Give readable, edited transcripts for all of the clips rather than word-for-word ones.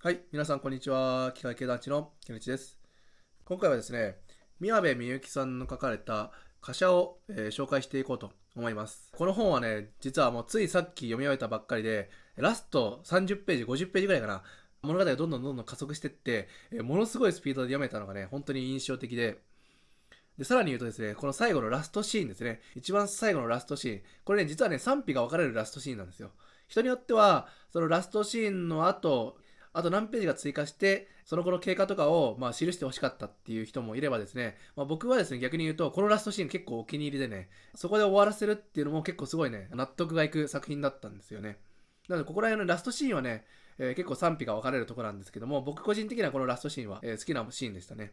はい、皆さんこんにちは。機械系団地の木内です。今回はですね、宮部みゆきさんの書かれた貨車を、紹介していこうと思います。この本はね、実はもうついさっき読み終えたばっかりで、ラスト30ページ、50ページぐらいかな、物語がどんどん加速していって、ものすごいスピードで読めたのがね、本当に印象的で、さらに言うとですね、この最後のラストシーンですね、一番最後のラストシーン、これね、実はね、賛否が分かれるラストシーンなんですよ。人によっては、そのラストシーンの後、あと何ページが追加して、その後の経過とかを、記してほしかったっていう人もいればですね、僕はですね、逆に言うと、このラストシーン結構お気に入りでね、そこで終わらせるっていうのも結構すごいね、納得がいく作品だったんですよね。なので、ここら辺のラストシーンはね、結構賛否が分かれるところなんですけども、僕個人的にはこのラストシーンは、好きなシーンでしたね。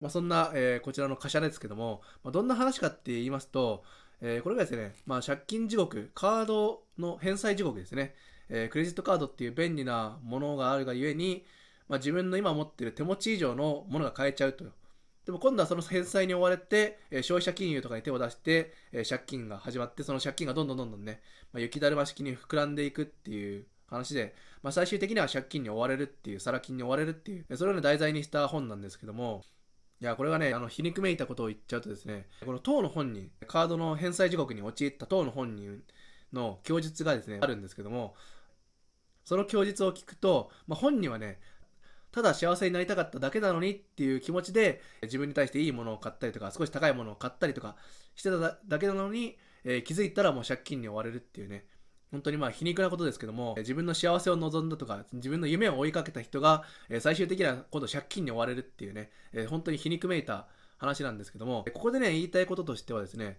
そんな、こちらの貨車ですけども、どんな話かって言いますと、これがですね、借金地獄、カードの返済地獄ですね。クレジットカードっていう便利なものがあるがゆえに、自分の今持っている手持ち以上のものが買えちゃうと。でも今度はその返済に追われて、消費者金融とかに手を出して、借金が始まって、その借金がどんどんね、雪だるま式に膨らんでいくっていう話で、最終的には借金に追われるっていう、サラ金に追われるっていう、それをね、題材にした本なんですけども、いや、これがね、皮肉めいたことを言っちゃうとですね、この当の本人、カードの返済地獄に陥った当の本人の供述がですね、あるんですけども、その供述を聞くと、本人はね、ただ幸せになりたかっただけなのにっていう気持ちで、自分に対していいものを買ったりとか、少し高いものを買ったりとかしてただけなのに、気づいたらもう借金に追われるっていうね、本当に皮肉なことですけども、自分の幸せを望んだとか、自分の夢を追いかけた人が、最終的には今度借金に追われるっていうね、本当に皮肉めいた話なんですけども、ここでね、言いたいこととしてはですね、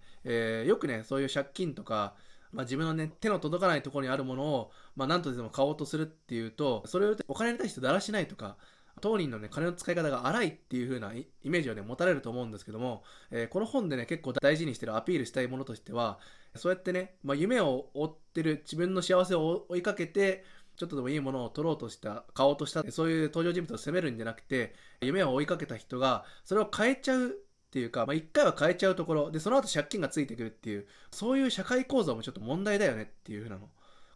よくね、そういう借金とか、自分のね、手の届かないところにあるものを、何とでも買おうとするっていうと、それをお金に対してだらしないとか、当人のね、金の使い方が荒いっていう風なイメージをね、持たれると思うんですけども、この本でね、結構大事にしてるアピールしたいものとしては、そうやってね、夢を追ってる自分の幸せを追いかけて、ちょっとでもいいものを取ろうとした、買おうとした、そういう登場人物を責めるんじゃなくて、夢を追いかけた人が、それを変えちゃうっていうか、一回は変えちゃうところ、で、その後借金がついてくるっていう、そういう社会構造もちょっと問題だよねっていう風なの。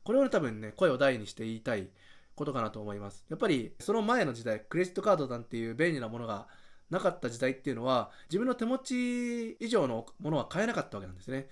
これをね、多分ね、声を大にして言いたいことかなと思います。やっぱり、その前の時代、クレジットカードなんていう便利なものがなかった時代っていうのは、自分の手持ち以上のものは買えなかったわけなんですね。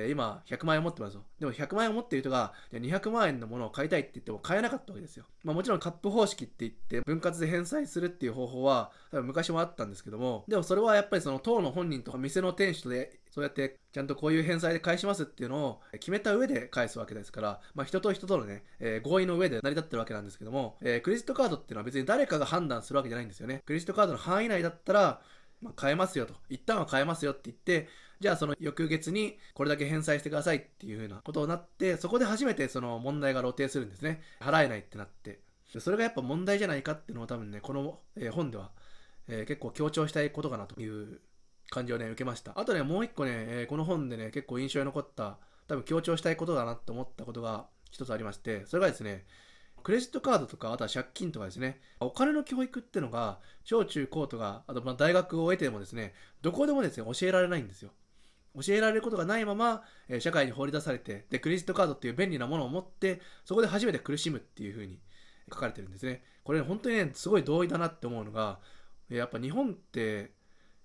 今、100万円持ってますよ。でも100万円を持っている人が、200万円のものを買いたいって言っても買えなかったわけですよ。もちろんカップ方式って言って、分割で返済するっていう方法は、多分昔もあったんですけども、でもそれはやっぱりその当の本人とか店の店主で、そうやってちゃんとこういう返済で返しますっていうのを決めた上で返すわけですから、人と人とのね、合意の上で成り立ってるわけなんですけども、クレジットカードっていうのは別に誰かが判断するわけじゃないんですよね。クレジットカードの範囲内だったら、買えますよと。一旦は買えますよって言って、じゃあその翌月にこれだけ返済してくださいっていう風なことになって、そこで初めてその問題が露呈するんですね。払えないってなって。それがやっぱ問題じゃないかっていうのを多分ね、この、本では、結構強調したいことかなという感じをね、受けました。あとね、もう一個ね、この本でね、結構印象に残った、多分強調したいことだなと思ったことが一つありまして、それがですね、クレジットカードとか、あとは借金とかですね、お金の教育っていうのが、小中高とか、あと大学を終えてもですね、どこでもですね、教えられないんですよ。教えられることがないまま、社会に放り出されて、で、クレジットカードっていう便利なものを持って、そこで初めて苦しむっていう風に書かれてるんですね。これ、本当にね、すごい同意だなって思うのが、やっぱ日本って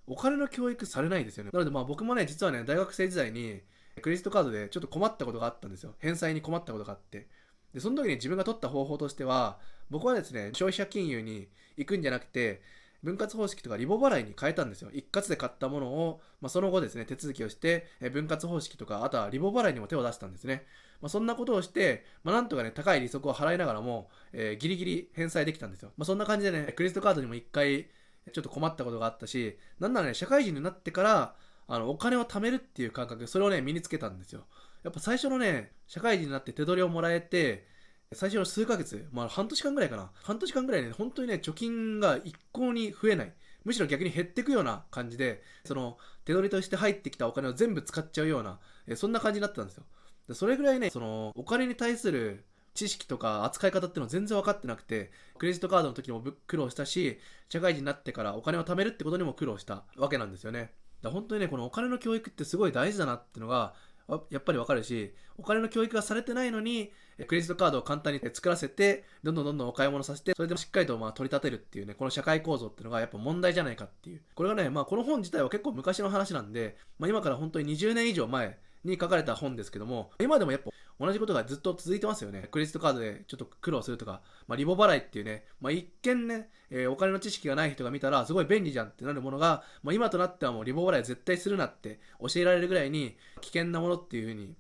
お金の教育されないですよね。なので僕もね、実はね、大学生時代にクレジットカードでちょっと困ったことがあったんですよ。返済に困ったことがあって。で、その時に自分が取った方法としては、僕はですね、消費者金融に行くんじゃなくて、分割方式とかリボ払いに変えたんですよ。一括で買ったものを、その後ですね、手続きをして、分割方式とか、あとはリボ払いにも手を出したんですね。そんなことをして、なんとかね、高い利息を払いながらも、ギリギリ返済できたんですよ。そんな感じでね、クレジットカードにも一回、ちょっと困ったことがあったし、なんならね、社会人になってから、お金を貯めるっていう感覚、それをね、身につけたんですよ。やっぱ最初のね、社会人になって手取りをもらえて、最初の数ヶ月、半年間ぐらいかな。半年間ぐらいね、本当にね、貯金が一向に増えない。むしろ逆に減っていくような感じで、その、手取りとして入ってきたお金を全部使っちゃうような、そんな感じになってたんですよ。でそれぐらいね、その、お金に対する知識とか扱い方っていうのは全然分かってなくて、クレジットカードの時も苦労したし、社会人になってからお金を貯めるってことにも苦労したわけなんですよね。だから本当にね、このお金の教育ってすごい大事だなっていうのが、やっぱりわかるし、お金の教育がされてないのに、クレジットカードを簡単に作らせて、どんどんお買い物させて、それでもしっかりと取り立てるっていうね、この社会構造っていうのがやっぱ問題じゃないかっていう。これがね、この本自体は結構昔の話なんで、今から本当に20年以上前に書かれた本ですけども、今でもやっぱ同じことがずっと続いてますよね。クレジットカードでちょっと苦労するとか、リボ払いっていうね、一見ね、お金の知識がない人が見たらすごい便利じゃんってなるものが、今となってはもうリボ払い絶対するなって教えられるぐらいに危険なものっていう風に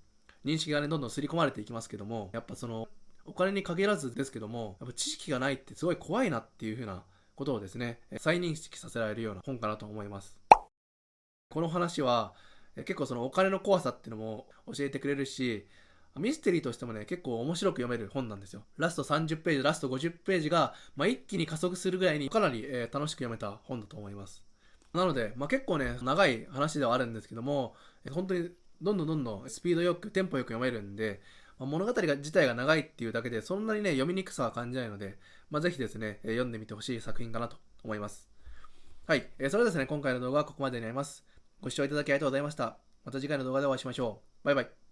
認識がね、どんどん刷り込まれていきますけども、やっぱその、お金に限らずですけども、やっぱ知識がないってすごい怖いなっていう風なことをですね、再認識させられるような本かなと思います。この話は、結構そのお金の怖さっていうのも教えてくれるし、ミステリーとしてもね、結構面白く読める本なんですよ。ラスト30ページ、ラスト50ページが、一気に加速するぐらいにかなり、楽しく読めた本だと思います。なので、結構ね、長い話ではあるんですけども、本当にどんどんスピードよく、テンポよく読めるんで、物語が自体が長いっていうだけで、そんなにね、読みにくさは感じないので、ぜひですね、読んでみてほしい作品かなと思います。はい、それではですね、今回の動画はここまでになります。ご視聴いただきありがとうございました。また次回の動画でお会いしましょう。バイバイ。